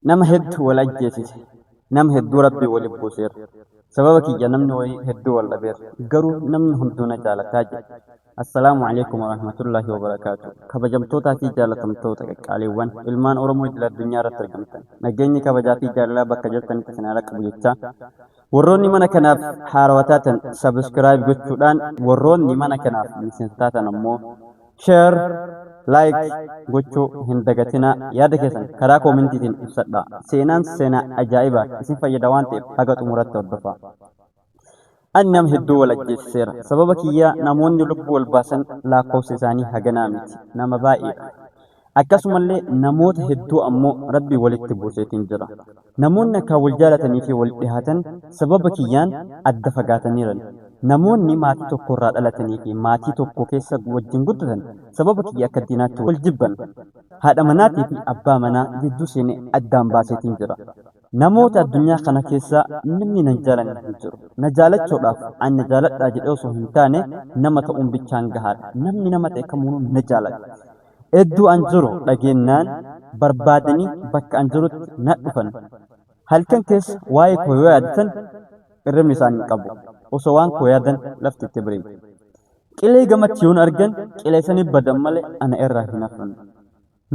nama hedduu wal ajjeesise, nama hedduu rabbii waliif buuseera. Sababa kiyya namni wayii hedduu wal dhabeera. Garuu namni hunduu na jaalataa jira. Assalaamu alaikum warahmatullahi wabarakaatu. Kabajamtootaa fi jaalatamtoota qaqqaaliiwwan ilmaan Oromoo idil addunyaa irratti argamtan. Nageenyi kabajaa fi jaalalaa bakka jirtanitti isin haa qabu jechaa. Warroonni mana kanaaf haarawwataa ta'an sabiskiraayib gochuudhaan warroonni mana kanaaf miseensaa ta'an ammoo sheer like gochuu hin dagatinaa. Yaada keessan karaa koomentiitiin ibsadhaa. Seenaan seenaa ajaa'ibaa isin fayyada waan ta'eef haga xumuratti hordofaa. Ani nama hedduu wal ajjeesiseera. Sababa kiyyaa namoonni lubbuu wal baasan lakkoofsi isaanii haganaa miti. Nama baay'eedha. Akkasumallee namoota hedduu ammoo rabbii walitti buuseetiin jira. Namoonni akka wal jaalatanii fi wal dhihaatan sababa kiyyaan adda fagaataniiran. Namoonni maatii tokko irraa dhalatanii fi maatii tokko keessa wajjin guddatan sababa kiyya akka diinaatti wal jibban. Haadha manaatii fi abbaa manaa gidduu seenee addaan baaseetiin jira. Namoota addunyaa kana keessaa namni na jaalanne hin jiru. Na jaalachuudhaaf ani na jaaladhaa jedhee osoo hin taane nama ta'uun bichaan gahaadha. Namni nama ta'e kamuunuu na jaalata. Hedduu an jiru dhageenyaan barbaadanii bakka an jirutti na dhufan. Halkan keessa waa'ee koo yoo yaadatan irribni isaanii qabu. Osoo waan koo yaadan lafti itti biriin. Qilee gamatti yoon argan qileessanii badan malee ana irraa hin hafan.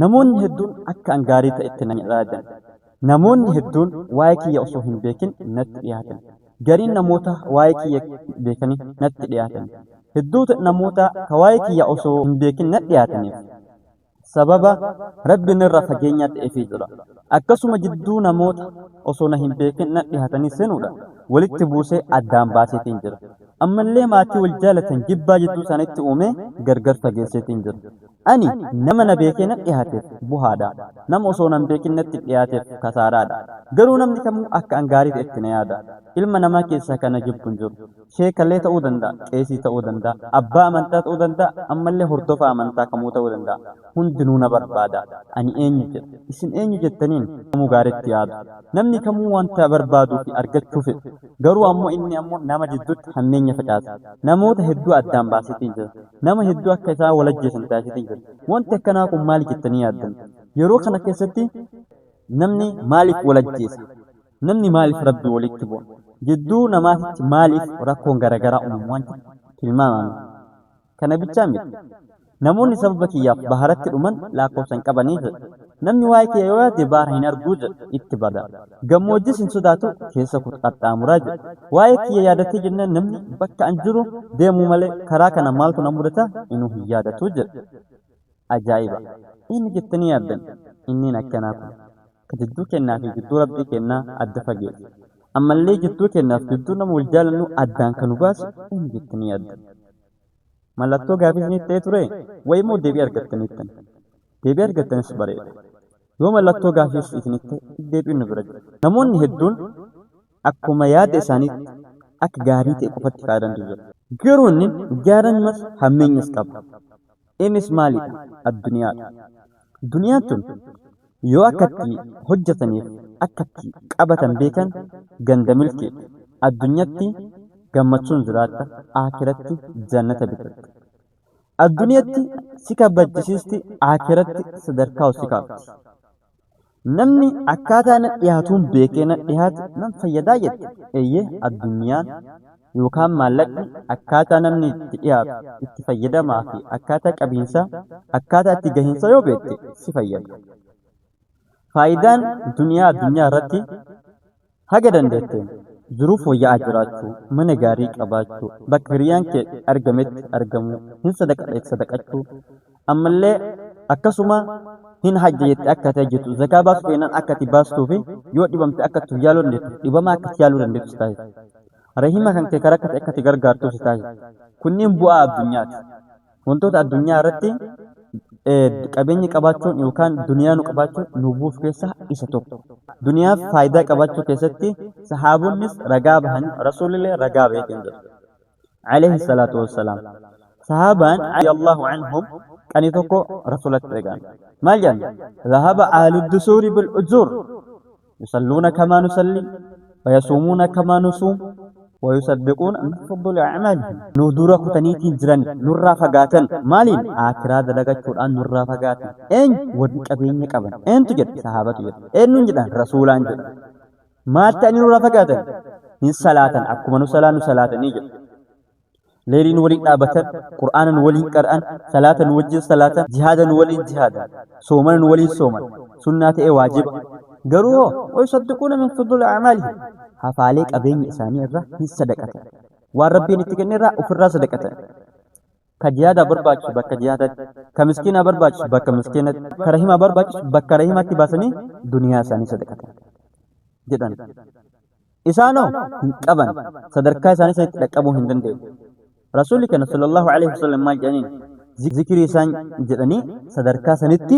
Namoonni hedduun akka an gaarii ta'etti na yaadan. Namoonni hedduun waa'ee kiyya osoo hin beekin natti dhiyaatan. Gariin namoota waa'ee kiyya beekanii natti dhiyaatan. Hedduutu namoota ka waa'ee kiyya osoo hin beekin natti dhiyaataniif. Sababa rabbiin irraa fageenyaa ta'eefii jira. Akkasuma jidduu namoota osoo na hin beekin natti dhiyaatanii seenuudha. Walitti buusee addaan baaseetiin jira. Ammallee maatii wal jaalatan jibbaa jidduu isaaniitti uume gargar fageesseetiin jira. Ani nama na beekee natti dhiyaateef buhaadha. Nama osoo na hin beekin natti dhiyaateef kasaaraadha. Garuu namni kamuu akka an gaarii ta'etti na yaada. Ilma namaa keessaa kana jibbu hin jiru. Sheekallee ta'uu danda'a, qeesii ta'uu danda'a, abbaa amantaa ta'uu danda'a, ammallee hordofaa amantaa kamuu ta'uu danda'a. Hundinuu na barbaada. Ani eenyu jedha. Isin eenyu jettaniin kamuu gaariitti yaadu. Namni kamuu wanta barbaaduu fi argachuu fedhu. Garuu ammoo inni ammoo nama jidduutti hammeenya facaasa. Namoota hedduu addaan baaseetiin jira. Nama hedduu akka isaa wal ajjeesan taasiseetiin jira. Wanti akkanaa kun maali jettanii yaaddan? Yeroo kana keessatti namni maaliif wal ajjeesa? Namni maaliif rabbi walitti bu'a? Jidduu namaatitti maaliif rakkoon garaagaraa uumamu wanti tilmaamame? Kana bichaa miti. Namoonni sababa kiyyaaf baharatti dhuman lakkoofsan qabanii jedha. Namni waa'ee kiyya yoo yaade bahara hin arguu jedha itti bada. Gammoojjis hin sodaatu keessa qaxxaamuraa jedha. Waa'ee kiyya yaadatee jennaan namni bakka an jiru deemuu malee karaa kana maaltu na mudata inuu hin yaadatu jedha. Ajaa'iba! Inni jettanii yaaddan inni akkanaa kun ka jidduu kennaa fi jidduu rabbii kennaa adda fageessa. Ammallee jidduu kennaaf jidduu nama wal jaalannu addaan kan nu baasu inni jettanii yaaddan. Mallattoo gaafii isinitti ta'ee ture wayii moo deebii argattaniittan? Deebii argattanis bareeda. Yoo mallattoo gaafii isinitti deebiin nu bira jira. Namoonni hedduun akkuma yaada isaaniitti akka gaarii ta'e qofatti faayidantu jira. Garuu inni gaarummaas hammeenyas qaba. Innis maalidha? Addunyaadha. Duniyaan tun yoo akkatti hojjetaniif akkatti qabatan beekan ganda milkeedha. Addunyaatti gammachuun jiraatta, aakiratti jannata bitatta. Addunyaatti si kabajjisiisti, aakiratti sadarkaa si kaafti. Namni akkaataa na dhiyaatuun beekee na dhiyaate nan fayyadaa jette. Eeyyee addunyaan yookaan maallaqni akkaataa namni itti dhiyaatu itti fayyadamaa fi akkaataa qabiinsaa akkaataa itti gahinsa yoo beekte si fayyada. Faayidaan duniyaa addunyaa irratti haga dandeetteen jiruu fooyya'aa jiraachuu, mana gaarii qabaachuu, bakka hiriyaan kee argametti argamuu, hin sadaqachuu, ammallee akkasuma hin hajja jettee akka ta'e jettu zakaa baasuu keenan akka itti baastuu fi yoo dhibamte akka itti yaaluu dandeettu dhibama akka itti yaaluu dandeettu taasisa. Rahima kan kee karaa akka itti gargaartu si taasisa. Kunniin bu'aa addunyaati. Wantoota addunyaa irratti qabeenya qabaachuun yookaan duniyaa nu qabaachuun nu buusu keessaa isa tokko. Duniyaaf faayidaa qabaachuu keessatti sahaabonnis ragaa bahanii rasuulillee ragaa bahee jira. Alayhi salaatu wassalaam. Sahaabaan radiyallahu anhum qanii tokko rasuulatti dhagaan. Maal jedhan? Zahaba ahlu dusuuri bil ujur. Yusalluuna kamaa nusalli wa yasuumuuna kamaa nusuum ويصدقون من فضل أعمالهم ندورا كتنيتين جران نرى فقاتن مالين آكرا دلقات قرآن نرى فقاتن إن ودك أبين يكبن إن تجد صحابة تجد إن نجد رسولان جد ما تأني نرى فقاتن من صلاة أكما صلاة نجد ليلين ولي آبتا قرآن ولي قرآن صلاة وجه صلاة جهادا ولي جهادا صوما ولي صوما سنة واجب قالوا ويصدقون من فضل أعمالهم هفعليك أبين إساني الرا هي صدقة والربي نتكني الرا أفرا صدقة كجهادا برباش بك جهادا كمسكينة برباش بك مسكينة كرهيمة برباش بك كرهيمة تباسني دنيا ساني صدقة جدا إسانو قبن صدركا ساني سنتلقبو هندن دي رسولك صلى الله عليه وسلم ما جانين ذكري سان جدني صدركا سنتي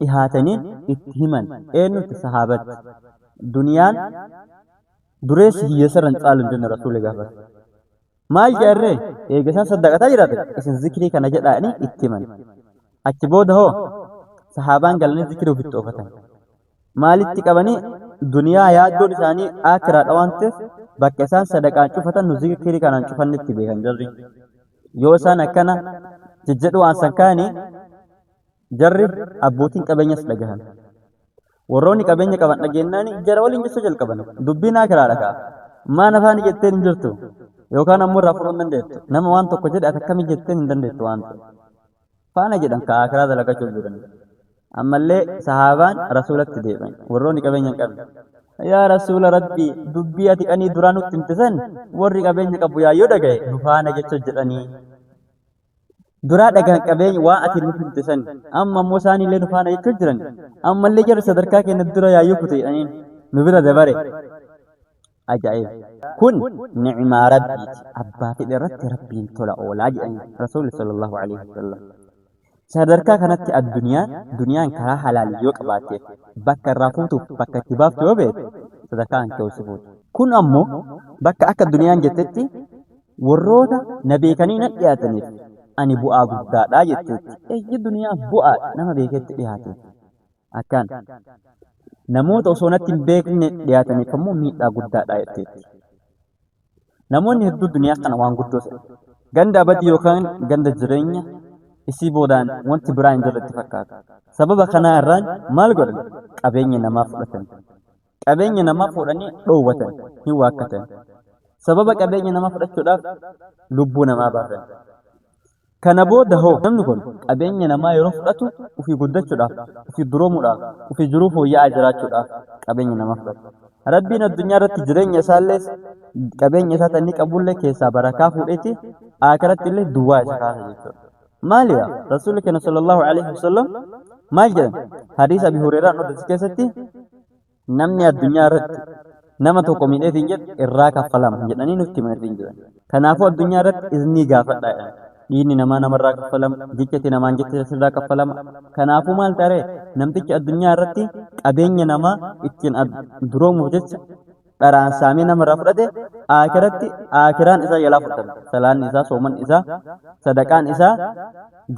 إهاتنين اتهمن إنو تصحابت دنيان دريس هي سرن تعلم جن رسول الله ما جرّه إيجاسان صدقتا جرّات إسن ذكري كان جدّاني اتمن أكبود هو صحابان قالني ذكره في التوفتان مالك تكابني دنيا ياد دون ثاني آخرات أوانتس بكسان صدقان شوفتان نذكري كان شوفان نتبيهن جرّي يوسان أكنا جدّوا عن سكاني جرّي أبوتين كبنيس لجهان warroonni qabeenya qaban dhageennaani jara waliin jecha jalqaban dubbiin akiraa dhagaa maa nafaan jettee hin jirtu yookaan ammoo irraa fudhuu hin dandeettu nama waan tokko jedhe ati akkami jettee hin dandeettu waan ta'e faana jedhan ka akiraa dalagachuu jiran ammallee sahaabaan rasuulatti deeban warroonni qabeenya hin qabne yaa rasuula rabbii dubbii ati qanii duraa nutti himtisan warri qabeenya qabu yaayyoo dhagaye nu faana jecha jedhanii duraa dhagaan qabeenya waa ati nutti himtisan amma ammoo isaanii illee nu faana jechuu jiran ammallee jarri sadarkaa keenya dura yaayyoo kuteedhaniin nu bira dabare ajaa'ib kun ni'imaa rabbiiti abbaa fedhe irratti rabbiin tola oolaa jedhani rasuulli sallallahu alaihi wasallam sadarkaa kanatti duniyaan karaa halaalii yoo qabaateef bakka irraa fuutuuf bakka itti baaftu yoo beekte sadarkaa kan ta'u si fuutu kun ammoo bakka akka duniyaan jettetti warroota na beekanii na dhiyaataniif ani bu'aa guddaadhaa jetteetti eeyyi duniyaa bu'aa nama beeketti dhiyaate akkaan namoota osoo natti hin beekne dhiyaataniif ammoo miidhaa guddaadhaa jetteetti namoonni hedduu duniyaa kana waan guddoo ganda abadii yookaan ganda jireenya isii boodaan wanti biraa hin jirretti fakkaata sababa kanaa irraan maal godhan qabeenya namaa fudhatan qabeenya namaa fuudhanii dhoowwatan hin waakkatan sababa qabeenya namaa fudhachuudhaaf lubbuu namaa baasan kana booda hoo namni kun qabeenya namaa yeroo fudhatu ofii guddachuudhaaf ofii duroomuudhaaf ofii jiruu fooyya'aa jiraachuudhaaf qabeenya namaa fudhatu rabbiin addunyaa irratti jireenya isaallee qabeenya isaa tanni qabullee keessaa barakaa fuudheeti aakiratti illee duwwaa isa kaasa jechuudha maaliya rasuulli keenya sallallahu alaihi wasallam maal jedhan hadiis abi hurairaan oduu keessatti namni addunyaa irratti nama tokko miidheetiin jedhu irraa kaffalama jedhanii nutti himatiin jiran kanaafuu addunyaa irratti iznii gaafadhaa dhiinni namaa namarraa kaffalama jechi namaan jecha sirraa kaffalama kanaafuu maal ta'e namtichi addunyaa irratti qabeenya namaa ittiin duroomuuf jecha dharaan saamee namarraa fudhate aakiraan isaa jalaa fudhatama salaanni isaa soomanni isaa sadaqaan isaa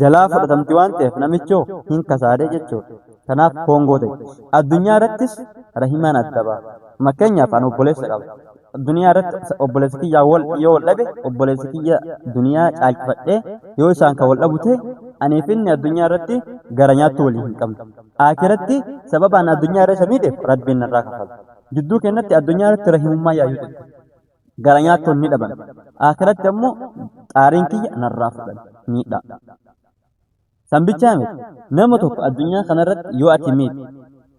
jalaa fudhatamti waan ta'eef namichoo hin kasaadee jechuudha kanaaf koongoo ta'e addunyaa irrattis rahimaan adda ba'a fakkeenyaaf an obboleessa qaba duniyaa irratti obboleessi kiyyaa yoo wal dhabe obboleessi kiyya duniyaa caalchifadhee yoo isaan kan wal dhabu ta'e aniif inni addunyaa irratti gara nyaattu waliin hin qabnu aakiratti sababaan addunyaa irra isa miidheef rabbiin narraa kafala jidduu keenyatti addunyaa irratti rahimummaa yaayyuu ta'e gara nyaattu ni dhaban aakiratti ammoo xaariin kiyya narraa fudhan miidha sambichaa miti nama tokko addunyaa kanarratti yoo ati miidhe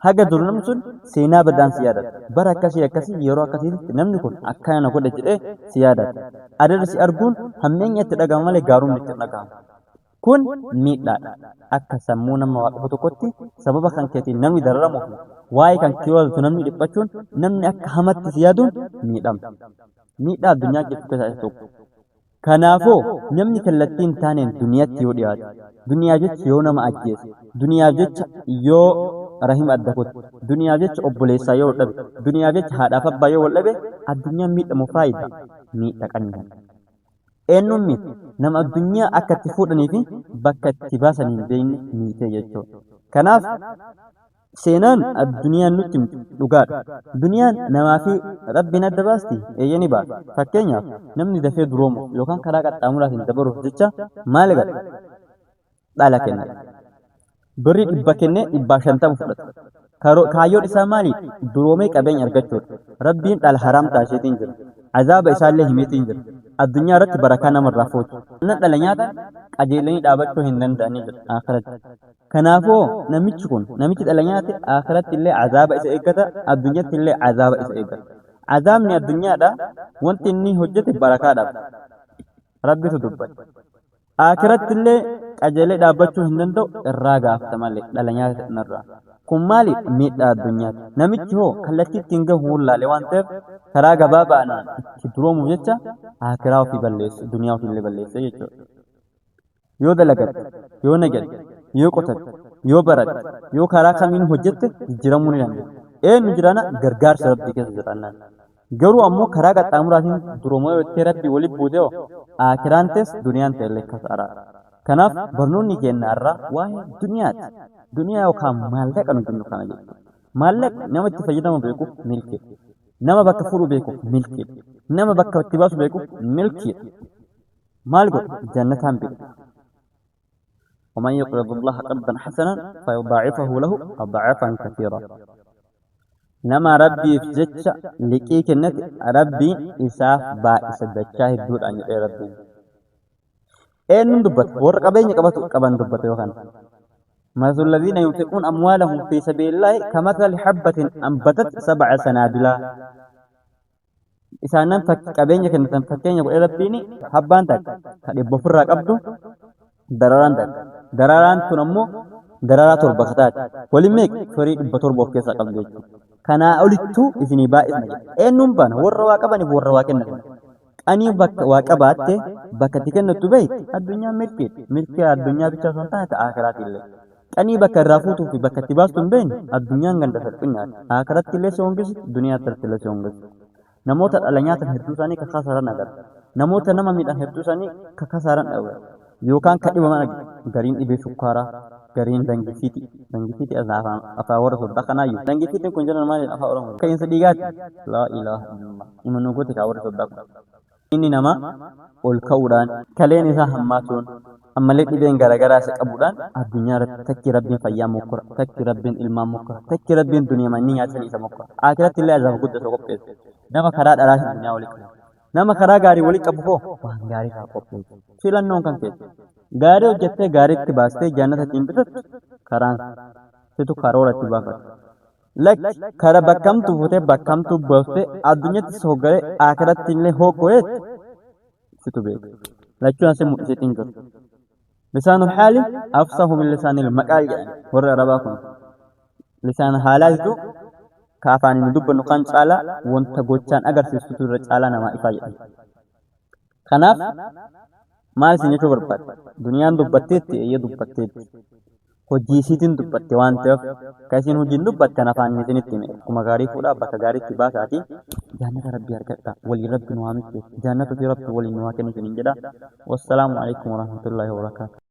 haga dur namni sun seenaa badaan si yaadata bara akkasii yeroo akkasiitti namni kun akkana godhe jedhee si yaadata adarsi arguun hammeenya itti dhaga'ama malee gaaruun itti dhaga'ama kun miidhaadha akka sammuu nama waaqafu tokkotti sababa kan keetiin namni dararamu waa'ee kan kiyooltu namni dhiphachuun namni akka hamatti si yaaduun miidhaa addunyaa keessatti keessaa tokko kanaafuu namni kallattiin taaneen duniyaatti yoo dhiyaate duniyaa jecha yoo nama ajjeese duniyaa jecha yoo rahim adda kutte duniyaa jecha obboleessaa yoo dhabe duniyaa jecha haadhaaf abbaa yoo wal dhabe addunyaan miidhamu faayida miidha qanna eenyuun miti nama addunyaa akka itti fuudhanii fi bakka itti baasanii hin beekne miite jechuudha kanaaf seenaan addunyaan nutti dhugaadha. Duniyaan namaa fi rabbiin adda baasti eeyyanii baasa. Fakkeenyaaf namni dafee duroomu yookaan karaa qaxxaamuraatiin dabaruuf jecha maal godha? Dhala kenna. Birrii 100 kennee 150 fudhata. Kaayyoon isaa maali? Duroomee qabeenya argachuudha. Rabbiin dhala haraam taasiseetiin jira. Azaaba isaallee himeetiin jira. Addunyaa irratti barakaa namarraa footu. Namni dhala nyaata qajeelanii dhaabachuu hin danda'anii jira akhiratti. Kanaafuu namichi dhala nyaate akhiratti illee azaaba isa eeggata, addunyaatti illee azaaba isa eeggata. Azaabni addunyaadha wanti inni hojjete barakaadhaaf. Rabbitu dubbate. Akhiratti illee qajeelee dhaabbachuu hin danda'u irraa gaafata malee dhala nyaata irraa. Kun maali? Miidhaa addunyaati. Namichi hoo kallattii ittiin gahu wallaalee waan ta'eef karaa gabaabaadhaan itti duroomuuf jecha akiraa ofii balleesse, duniyaa ofiillee balleesse jechuudha. Yoo dalagatte, yoo nagatte, yoo qotatte, yoo baratte, yoo karaa kamiin hojjette jijjiiramuu ni danda'a. Eenyu jiraana gargaarsa rabbii keessa jiraannaan. Garuu ammoo karaa qaxxaamuraatiin duroomoo yoo itti rabbii walitti buutee akiraan ta'es duniyaan ta'ellee kasaaraa. Kanaaf barnoonni keenya irraa waa'ee duniyaati. Duniyaa yookaan maallaqa nu jennu kana jechuudha. Maallaqni nama itti fayyadamu beekuuf milkii. Nama bakka fuudhu beekuuf milkii. Nama bakka itti baasu beekuuf milkii. Maal godhu? Jannataan beeku. ومن يقرض الله قرضا حسنا فيضاعفه له أضعافا كثيرا. نما ربي في جتش لكي كنت ربي إساف بائس الدجاه الدود عن ربي. إن دبت ورقبين قبان دبت يوخان. مثل الذين ينفقون أموالهم في سبيل الله كمثل حبة أنبتت 7 سنابل. إسانا فكبين كنت فكين يقول ربيني حبان تك بفرق أبدو dararaan takka. Dararaan tun ammoo dararaa torba kataati. Waliin meeqa firii 100 of keessaa qabdu jechuudha. Kanaa olittuu isinii baay'isna jedha. Eenyuun baana warra waa qabaniif warra waa kennatan. Qanii waa qabaatte bakka itti kennattu beekti addunyaan milkiidha. Milkii addunyaa bichaa osoo hin taane akiraati illee. Qanii bakka irraa fuutuu fi bakka itti baastu hin beekne addunyaan ganda salphinyaati. Akiratti illee si hongisi duniyaatti illee si hongisi. Namoota dhala nyaatan hedduu isaanii kakasaaran agarra. Namoota nama miidhan hedduu isaanii kakasaaran dhawwa. Yookaan kadhibaman gariin dhibee sukkaaraa, gariin dangifiiti afaan warra soddaa kanaayyuu. Dangifiitiin kun jedhan maaliin afaan oromoo? Ka'iinsa dhiigaati. Laa ilaaha illallah. Imanuu gooti kaa warra soddaa kun. Inni nama ol ka'uudhaan kaleen isaa hammaatuun ammallee dhibeen garaagaraa isa qabuudhaan addunyaa irratti takki rabbiin fayyaa mokkora, takki rabbiin ilmaan mokkora, takki rabbiin duniyaa manni nyaatan isa mokkora. Akiratti illee azaaba guddaa isa qopheessa. Nama karaa dharaa addunyaa walii qabu. Nama karaa gaarii walii qabu hoo waan gaarii isaa qopheessa. Filannoon kan keessa. Gaarii hojjettee gaariitti baastee jannata ittiin bitattu karaan situ karoora itti baafata. Lakki kara bakkamtu fuutee bakkamtu baaftee addunyaatti soggalee akiratti illee hooggooyetti situ beeka. Lachuun asii mul'iseetiin jiru. Lisaanul haali afsahu min lisaanil maqaal jedhan warra arabaa kun. Lisaan haalaa jechuun ka afaaniin dubbannu kan caalaa wanta gochaan agarsiistutu irra caalaa namaa ifaa jedhan. Kanaaf maal isin jechuu barbaadda? Duniyaan dubbatteetti eeyyee dubbatteetti. Hojii isiitiin dubbatte waan ta'eef kan isin hojiin dubbattan afaan isinitti hime. Akkuma gaarii fuudhaa bakka gaariitti baasaatii jannata rabbii argadha. Walii rabbi nu haa michee. Jannata fi rabbi waliin nu haa kennu isiniin jedha. Wassalaamu alaikum warahmatullahi wabarakatuh.